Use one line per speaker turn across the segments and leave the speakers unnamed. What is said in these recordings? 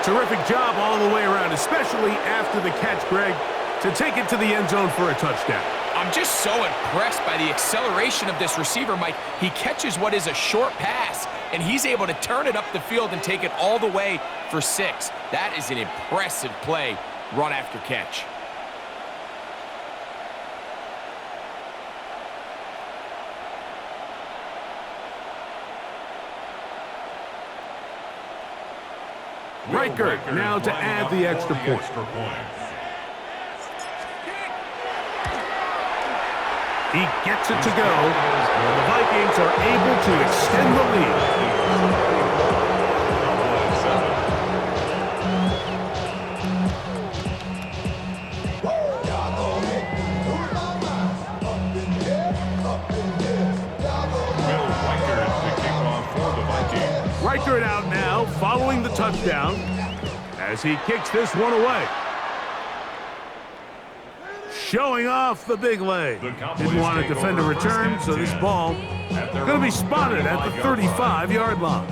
A terrific job all the way around, especially after the catch, Greg, to take it to the end zone for a touchdown.
I'm just so impressed by the acceleration of this receiver, Mike. He catches what is a short pass, and he's able to turn it up the field and take it all the way for 6. That is an impressive play, run after catch.
Riker now to add the extra point. He gets it to go, and the Vikings are able to extend the lead. Riker it out now, following the touchdown, as he kicks this one away. Showing off the big leg. Didn't want to defend a return, so this ball going to be spotted at the 35-yard line.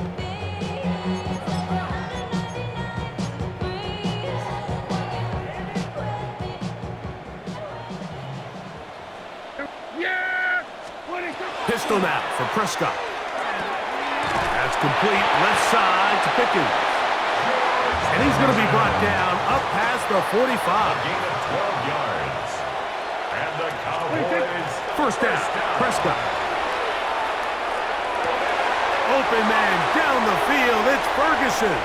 Pistol now for Prescott. That's complete left side to Pickens. And he's going to be brought down up past the 45.
Gain of 12 yards. And the Cowboys.
First down, Prescott. Open man down the field. It's Ferguson.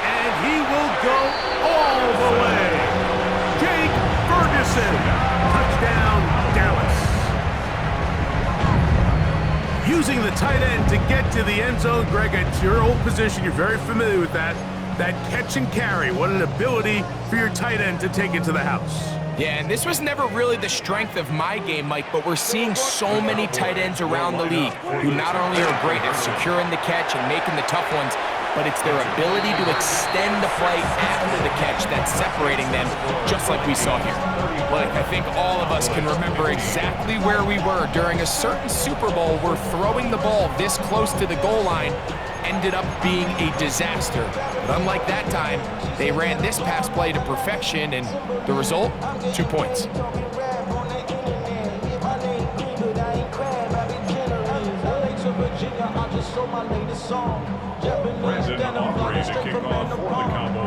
And he will go all the way. Jake Ferguson. Touchdown, Dallas. Using the tight end to get to the end zone, Greg, it's your old position. You're very familiar with that. That catch and carry. What an ability for your tight end to take it to the house.
Yeah, and this was never really the strength of my game, Mike, but we're seeing so many tight ends around the league who not only are great at securing the catch and making the tough ones, but it's their ability to extend the play after the catch that's separating them, just like we saw here. Like, I think all of us can remember exactly where we were during a certain Super Bowl where throwing the ball this close to the goal line ended up being a disaster. But unlike that time, they ran this pass play to perfection, and the result, 2 points.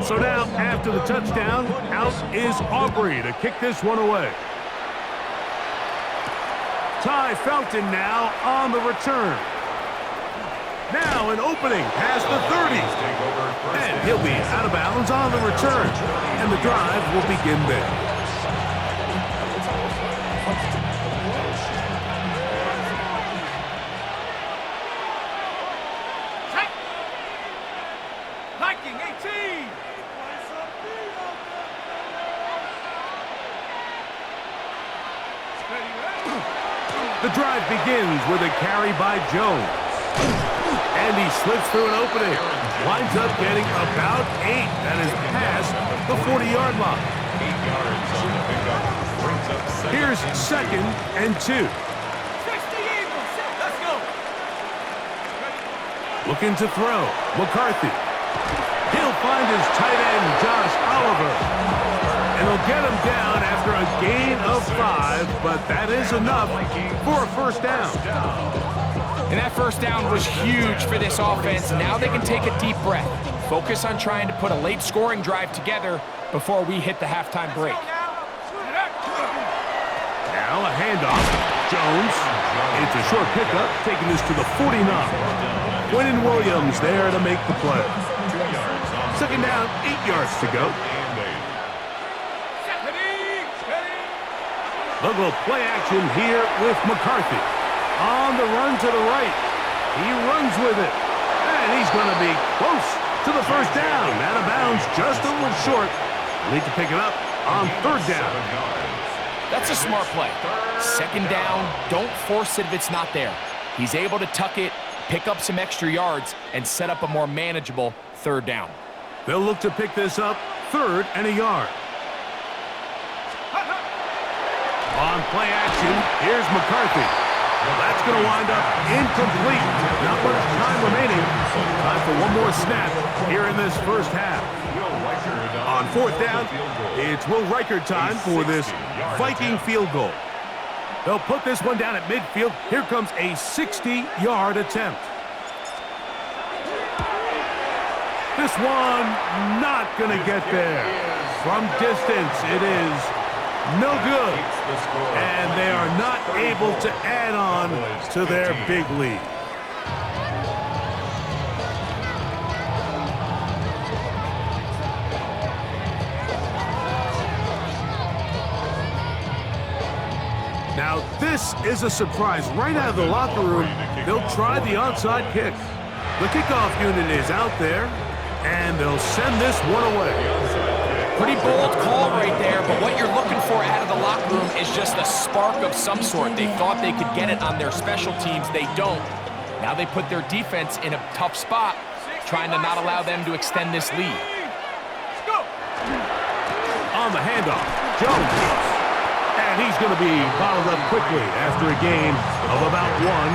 So now, after the touchdown, out is Aubrey to kick this one away. Ty Felton now on the return. Now an opening past the 30. And he'll be out of bounds on the return. And the drive will begin there. The drive begins with a carry by Jones. And he slips through an opening. Winds up getting about 8. That is past the 40-yard line.
8 yards on the pickup. Brings up second.
Here's 2nd and 2.
Let's go.
Looking to throw. McCarthy. He'll find his tight end, Josh Oliver. And he'll get him down after a gain of 5, but that is enough for a first down.
And that first down was huge for this offense. Now they can take a deep breath. Focus on trying to put a late scoring drive together before we hit the halftime break.
Now a handoff. Jones. It's a short pickup, taking this to the 49. Quentin Williams there to make the play.
2 yards on
2nd down, 8 yards to go. They'll go play action here with McCarthy. On the run to the right. He runs with it. And he's going to be close to the first down. Out of bounds, just a little short. Need to pick it up on 3rd down.
That's a smart play. 2nd down, don't force it if it's not there. He's able to tuck it, pick up some extra yards, and set up a more manageable 3rd down.
They'll look to pick this up 3rd and a yard. On play action, here's McCarthy. That's going to wind up incomplete. Not much time remaining. Time for one more snap here in this first half. On fourth down, it's Will Reichard time for this Viking field goal. They'll put this one down at midfield. Here comes a 60-yard attempt. This one not going to get there. From distance, it is no good. And they are not able to add on to their big lead. Now, this is a surprise. Right out of the locker room, they'll try the onside kick. The kickoff unit is out there, and they'll send this one away.
Pretty bold call right there, but what you're looking for out of the locker room is just a spark of some sort. They thought they could get it on their special teams. They don't. Now they put their defense in a tough spot, trying to not allow them to extend this lead.
On the handoff, Jones. And he's going to be bottled up quickly after a gain of about one.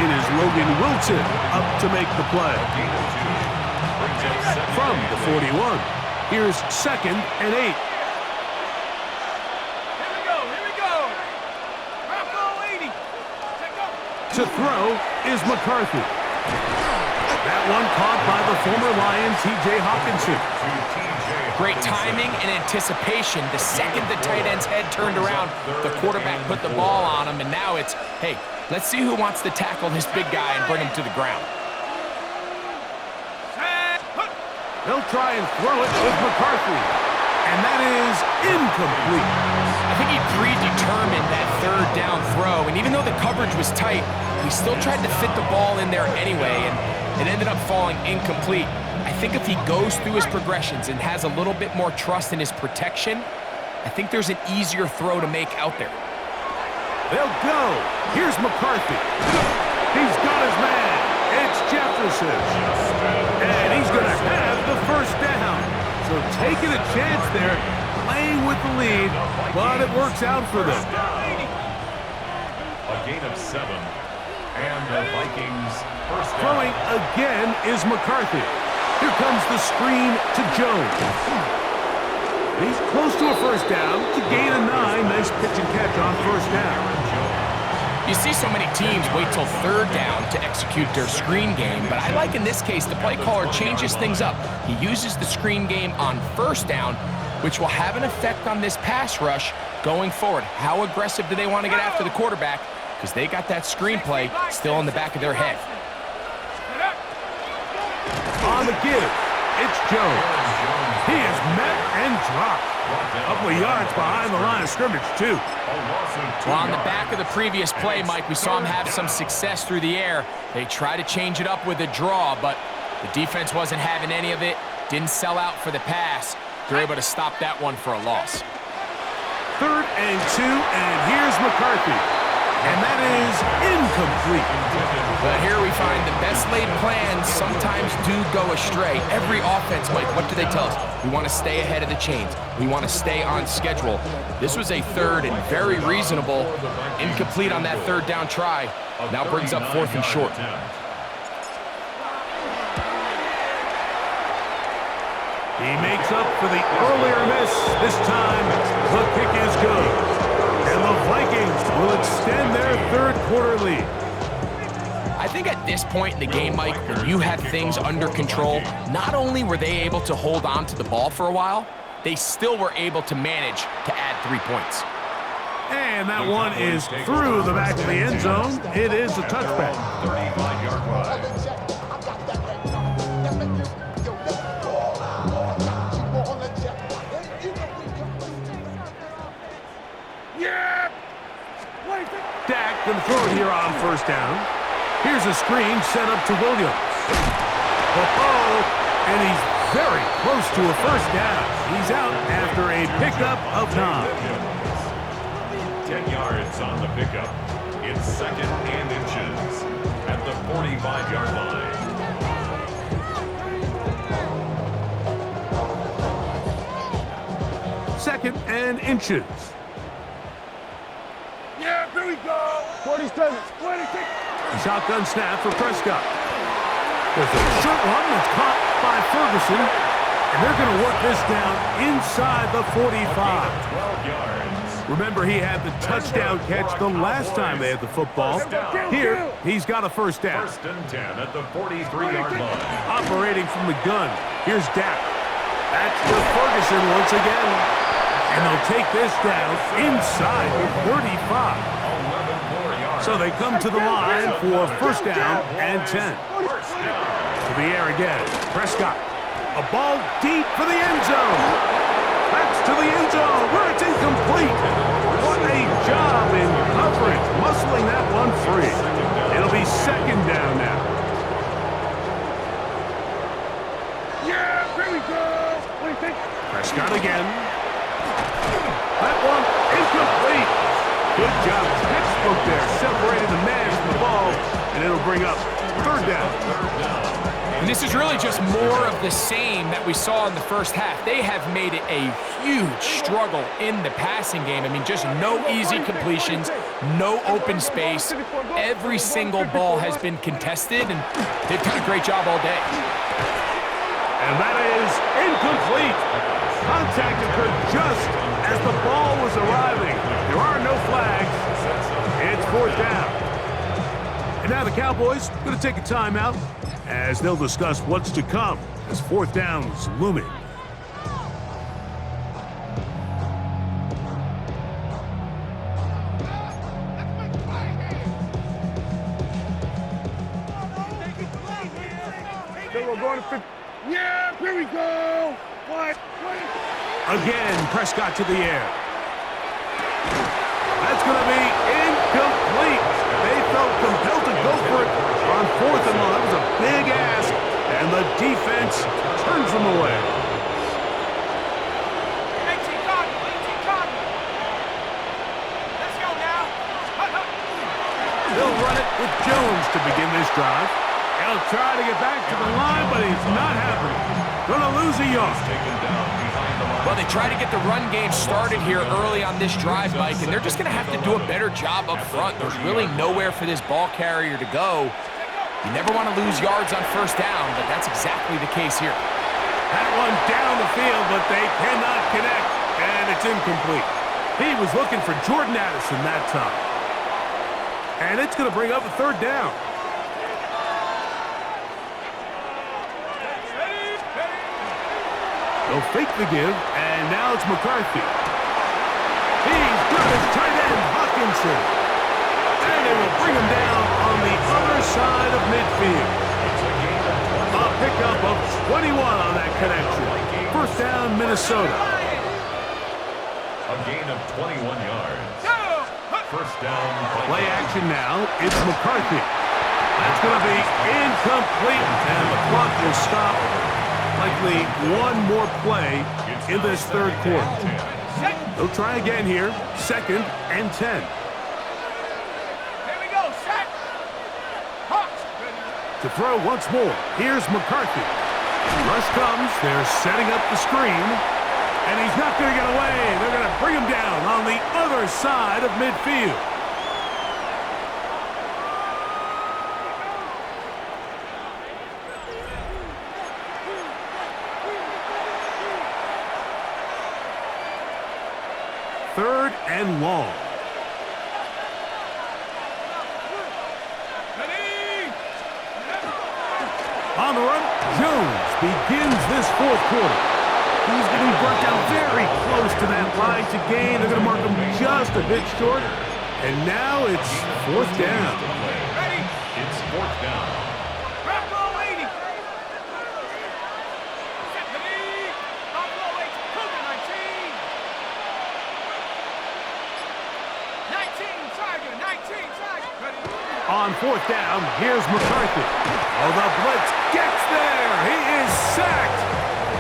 It is Logan Wilson up to make the play. From the 41, here's 2nd and 8.
Here we go. Bronco 80.
To throw is McCarthy. That one caught by the former Lion, T.J. Hawkinson.
Great timing and anticipation. The second the tight end's head turned around, the quarterback put the ball on him, and now it's, hey, let's see who wants to tackle this big guy and bring him to the ground.
They'll try and throw it with McCarthy, and that is incomplete.
I think he predetermined that third down throw, and even though the coverage was tight, he still tried to fit the ball in there anyway, and it ended up falling incomplete. I think if he goes through his progressions and has a little bit more trust in his protection, I think there's an easier throw to make out there.
They'll go. Here's McCarthy. He's got his man. It's Jefferson. And he's going to have the first down. So taking a chance there, playing with the lead, but it works out for them.
A gain of 7. And the Vikings first down.
Throwing again is McCarthy. Here comes the screen to Jones. He's close to a first down to gain a 9. Nice pitch and catch on first down.
You see so many teams wait till third down to execute their screen game, but I like in this case the play caller changes things up. He uses the screen game on first down, which will have an effect on this pass rush going forward. How aggressive do they want to get after the quarterback? Because they got that screenplay still in the back of their head.
On the give, it's Jones. He is met and dropped. A couple of yards behind the line of scrimmage, too.
Well, on the back of the previous play, Mike, we saw him have some success through the air. They tried to change it up with a draw, but the defense wasn't having any of it. Didn't sell out for the pass. They're able to stop that one for a loss.
3rd and 2, and here's McCarthy. And that is incomplete.
But here we find the best laid plans sometimes do go astray. Every offense, Mike, what do they tell us? We want to stay ahead of the chains. We want to stay on schedule. This was a 3rd and very reasonable. Incomplete on that 3rd down try. Now brings up 4th and short.
He makes up for the earlier miss. This time, the kick is good. And the Vikings will extend their 3rd quarter lead.
I think at this point in the game, Mike, when you have things under control, not only were they able to hold on to the ball for a while, they still were able to manage to add 3 points.
And that one is through the back of the end zone. It is a touchback.
35-yard line.
Dak going to throw it here on first down. Here's a screen set up to Williams. And he's very close to a first down. He's out after a pickup of 9.
10 yards on the pickup. It's 2nd and inches at the 45-yard line.
Second and inches.
Yeah, here we go. 47, 26.
Shotgun snap for Prescott. There's a short one that's caught by Ferguson, and they're going to work this down inside the 45.
12 yards.
Remember, he had the touchdown catch the last time they had the football. Here, he's got a first down.
First and 10 at the 43-yard line.
Operating from the gun, here's Dak. That's with Ferguson once again. And they'll take this down inside the 35.
11 more yards.
So they come to the line for first down and 10.
First down.
To the air again. Prescott. A ball deep for the end zone. That's to the end zone where it's incomplete. What a job in coverage, muscling that one free. It'll be second down now.
Yeah, here we go. 26.
Prescott again. That one incomplete. Good job. Textbook there. Separated the man from the ball, and it'll bring up third down.
And this is really just more of the same that we saw in the first half. They have made it a huge struggle in the passing game. I mean, just no easy completions, no open space. Every single ball has been contested, and they've done a great job all day.
And that is incomplete. Contact occurred just as the ball was arriving. There are no flags. It's fourth down. And now the Cowboys going to take a timeout as they'll discuss what's to come as fourth down is looming.
We're going to 50. Yeah, here we go. What?
Again, Prescott to the air. That's going to be incomplete. They felt compelled to go for it on fourth and long. That was a big ask, and the defense turns them away.
18 Cotton. Let's go now.
They'll run it with Jones to begin this drive. He'll try to get back to the line, but he's not happening. Gonna lose a yard.
Taken down behind the line.
Well, they try to get the run game started here early on this drive, Mike, and they're just going to have to do a better job up front. There's really nowhere for this ball carrier to go. You never want to lose yards on first down, but that's exactly the case here.
That one down the field, but they cannot connect, and it's incomplete. He was looking for Jordan Addison that time. And it's going to bring up a third down. They'll fake the give, and now it's McCarthy. He's got his tight end, Hawkinson. And they will bring him down on the other side of midfield. A pickup of 21 on that connection. First down, Minnesota.
A gain of 21 yards. First down.
Play action now. It's McCarthy. That's going to be incomplete, and the clock will stop. Likely one more play in this third quarter. They'll try again here. Second and 10.
Here we go, set. Hawks.
To throw once more. Here's McCarthy. Rush comes. They're setting up the screen. And he's not going to get away. They're going to bring him down on the other side of midfield. Third and long. On the run, Jones begins this fourth quarter. He's getting brought down very close to that line to gain. They're going to mark him just a bit short. And now it's fourth down.
Ready?
It's fourth down.
Buffalo 80. Set the knee. Buffalo 8. Cougar 19. 19 Tiger. 19 Tiger. Ready?
On fourth down, here's McCarthy. Oh, the blitz gets there. He is sacked.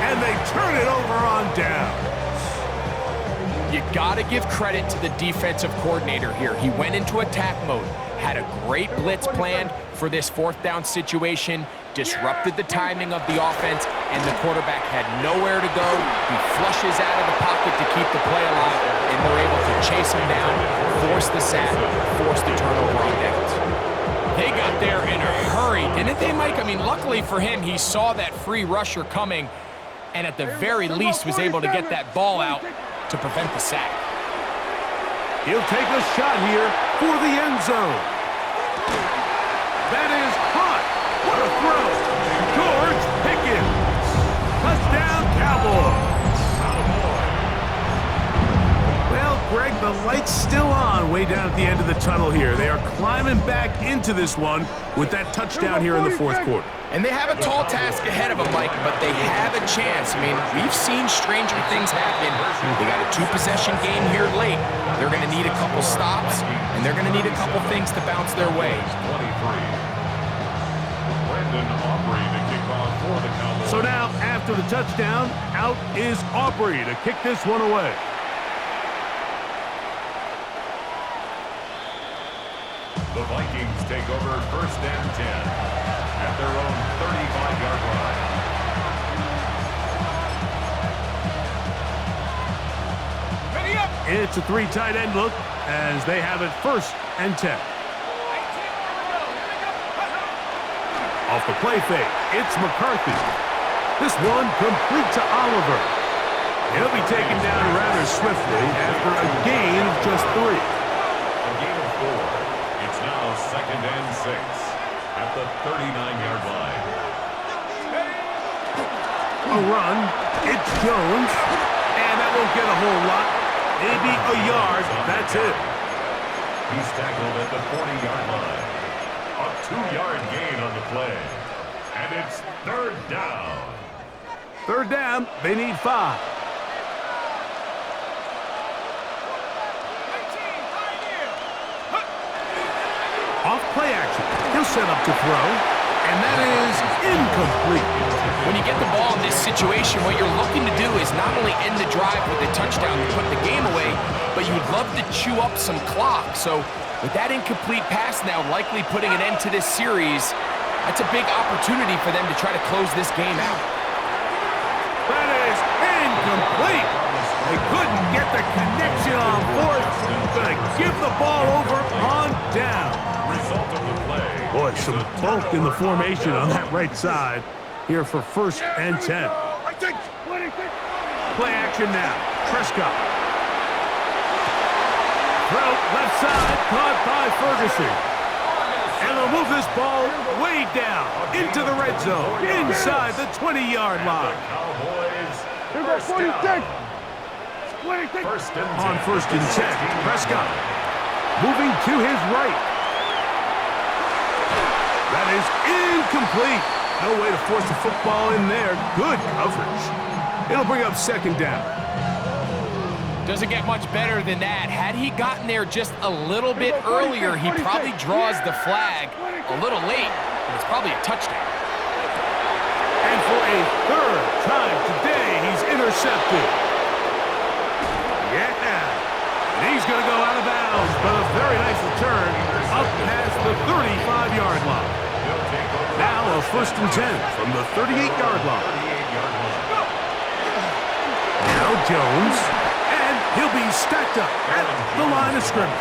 And they turn it over on down.
You Gotta give credit to the defensive coordinator here. He went into attack mode, had a great blitz planned for this fourth down situation, disrupted the timing of the offense, and the quarterback had nowhere to go. He flushes out of the pocket to keep the play alive, and they're able to chase him down, force the sack, force the turnover on downs. They got there in a hurry, didn't they, Mike? I mean, luckily for him, he saw that free rusher coming, and at the very least was able to get that ball out to prevent the sack.
He'll take a shot here for the end zone. That is hot. What a throw. George Pickens. Touchdown, Cowboys. Well, Greg, the light's still on way down at the end of the tunnel here. They are climbing back into this one with that touchdown here in the fourth quarter.
And they have a tall task ahead of them, Mike, but they have a chance. I mean, we've seen stranger things happen. They got a two-possession game here late. They're going to need a couple stops, and they're going to need a couple things to bounce their way.
So now, after the touchdown, out is Aubrey to kick this one away.
The Vikings take over 1st and 10 at their own 35-yard line.
Ready up.
It's a three tight end look as they have it 1st and 10. Off the play fake, it's McCarthy. This one complete to Oliver. He'll be taken down rather swiftly after a gain of just 3.
A gain of 4. It's now 2nd and 6 at the 39-yard line.
A run, it's Jones, and that won't get a whole lot. Maybe a yard, that's it.
He's tackled at the 40-yard line. A 2-yard gain on the play. And it's 3rd down.
3rd down, they need 5. Off play action, he'll set up to throw, and that is incomplete.
When you get the ball in this situation, what you're looking to do is not only end the drive with a touchdown to put the game away, but you'd love to chew up some clock. So with that incomplete pass now likely putting an end to this series, that's a big opportunity for them to try to close this game out.
That is incomplete. They couldn't get the connection on 4th. Gonna give the ball over on down.
Result of the play.
Boy, some bulk in the formation on that right side here for 1st and 10. Play action now. Prescott. Throw left side, caught by Ferguson. And they'll move this ball way down into the red zone, inside the 20-yard line.
Cowboys, 1st down. 1st and 10.
On 1st and 10, Prescott moving to his right. That is incomplete. No way to force the football in there. Good coverage. It'll bring up 2nd down.
Doesn't get much better than that. Had he gotten there just a little bit earlier, he probably draws the flag a little late, and it's probably a touchdown.
And for a 3rd time today, he's intercepted. Yeah. And he's going to go out of bounds, but a very nice return up past the 35-yard line. Now a 1st and 10 from the 38-yard line. Now Jones, and he'll be stacked up at the line of scrimmage.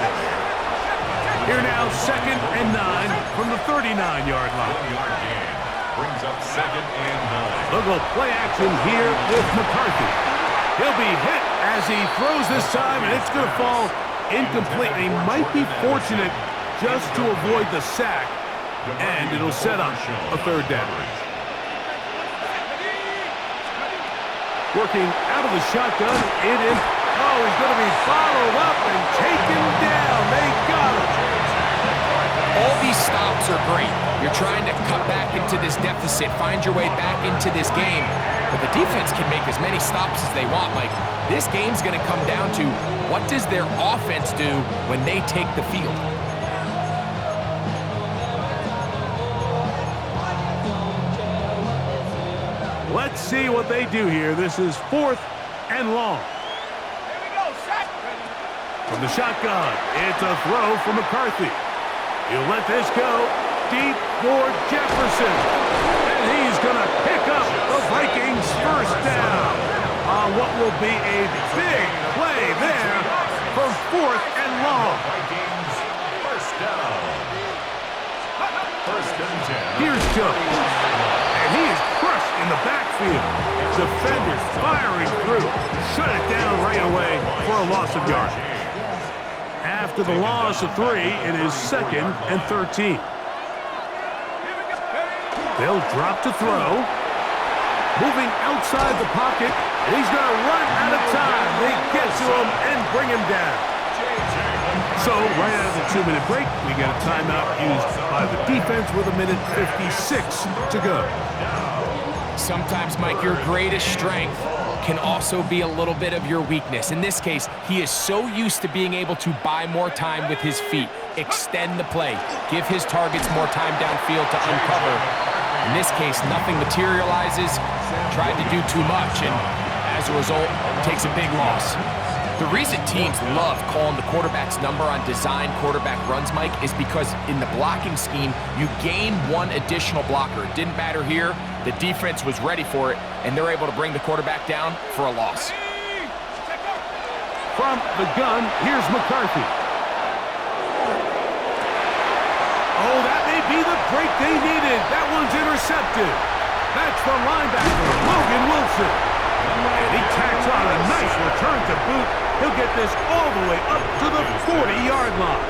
Here now 2nd and 9 from the 39-yard line.
Brings up 2nd and 9.
They'll go play action here with McCarthy. He'll be hit as he throws this time, and it's going to fall incomplete. He might be fortunate just to avoid the sack, and it'll set up a 3rd down. Working out of the shotgun, he's going to be followed up and taken down. They got him.
All these stops are great. You're trying to cut back into this deficit, find your way back into this game. But the defense can make as many stops as they want. Like, this game's going to come down to what does their offense do when they take the field. Let's see what they do here. This is 4th and long.
Here we go, set.
From the shotgun, it's a throw from McCarthy. He'll let this go deep for Jefferson. And he's going to pick up the Vikings first down on what will be a big play there for 4th and long.
Vikings first down. First and 10.
Here's Jones. And he is crushed in the backfield. Defenders firing through. Shut it down right away for a loss of yardage. After the loss of 3, it is 2nd and 13. They'll drop to throw. Moving outside the pocket. And he's going to run out of time. They get to him and bring him down. So, right out of the 2-minute break, we get a timeout used by the defense with 1:56 to go.
Sometimes, Mike, your greatest strength can also be a little bit of your weakness. In this case, he is so used to being able to buy more time with his feet, extend the play, give his targets more time downfield to uncover. In this case, nothing materializes, tried to do too much, and as a result, takes a big loss. The reason teams love calling the quarterback's number on design quarterback runs, Mike, is because in the blocking scheme, you gain one additional blocker. It didn't matter here. The defense was ready for it, and they're able to bring the quarterback down for a loss.
From the gun, here's McCarthy. Oh, that may be the break they needed. That one's intercepted. That's the linebacker, Logan Wilson. And he tacks on a nice return to boot. He'll get this all the way up to the 40-yard line.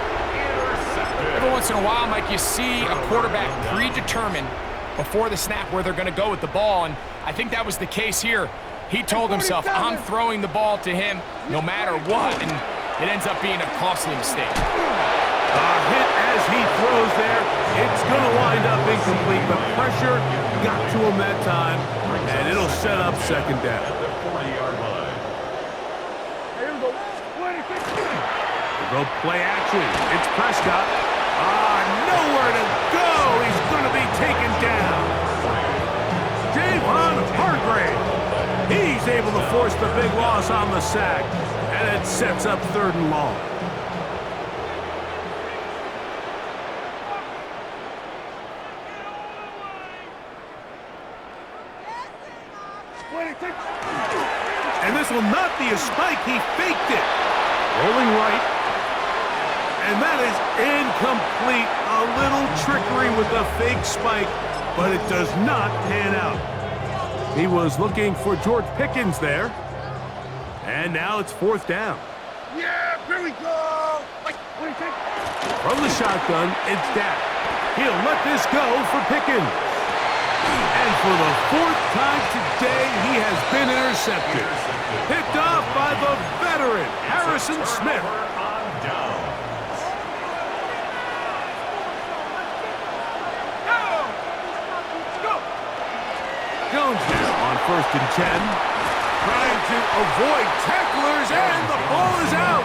Every once in a while, Mike, you see a quarterback predetermined before the snap where they're going to go with the ball, and I think that was the case here. He told himself, I'm throwing the ball to him no matter what, and it ends up being a costly mistake.
A hit as he throws there. It's going to wind up incomplete, but pressure got to him that time, and it'll set up 2nd down.
The 40-yard line.
They'll go play action. It's Prescott. Nowhere to go. He's going to be taken down. Javon Hargrave. He's able to force the big loss on the sack, and it sets up 3rd and long. And this will not be a spike. He faked it. Rolling right. And that is incomplete. A little trickery with the fake spike, but it does not pan out. He was looking for George Pickens there. And now it's 4th down.
Yeah, here we go.
From the shotgun, it's Dak. He'll let this go for Pickens. And for the 4th time today, he has been intercepted. Picked off by the veteran, Harrison Smith. Jones now on 1st and 10. Trying to avoid tacklers, and the ball is out.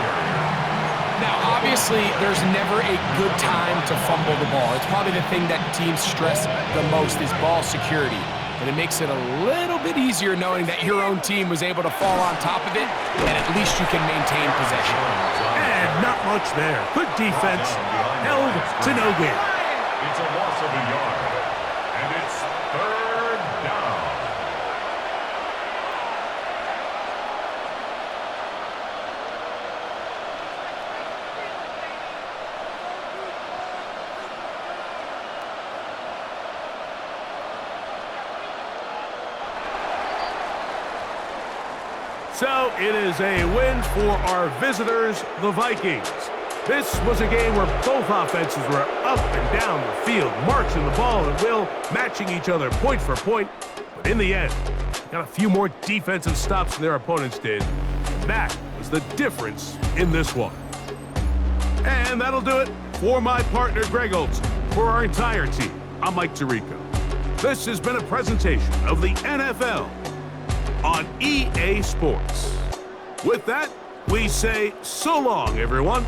Now, obviously, there's never a good time to fumble the ball. It's probably the thing that teams stress the most is ball security. But it makes it a little bit easier knowing that your own team was able to fall on top of it, and at least you can maintain possession.
And not much there. Good defense. Held to no gain.
It's a loss of a yard, and it's 3rd down.
So it is a win for our visitors, the Vikings. This was a game where both offenses were up and down the field, marching the ball at will, matching each other point for point. But in the end, got a few more defensive stops than their opponents did. That was the difference in this one. And that'll do it for my partner, Greg Olson. For our entire team, I'm Mike Tirico. This has been a presentation of the NFL on EA Sports. With that, we say so long, everyone.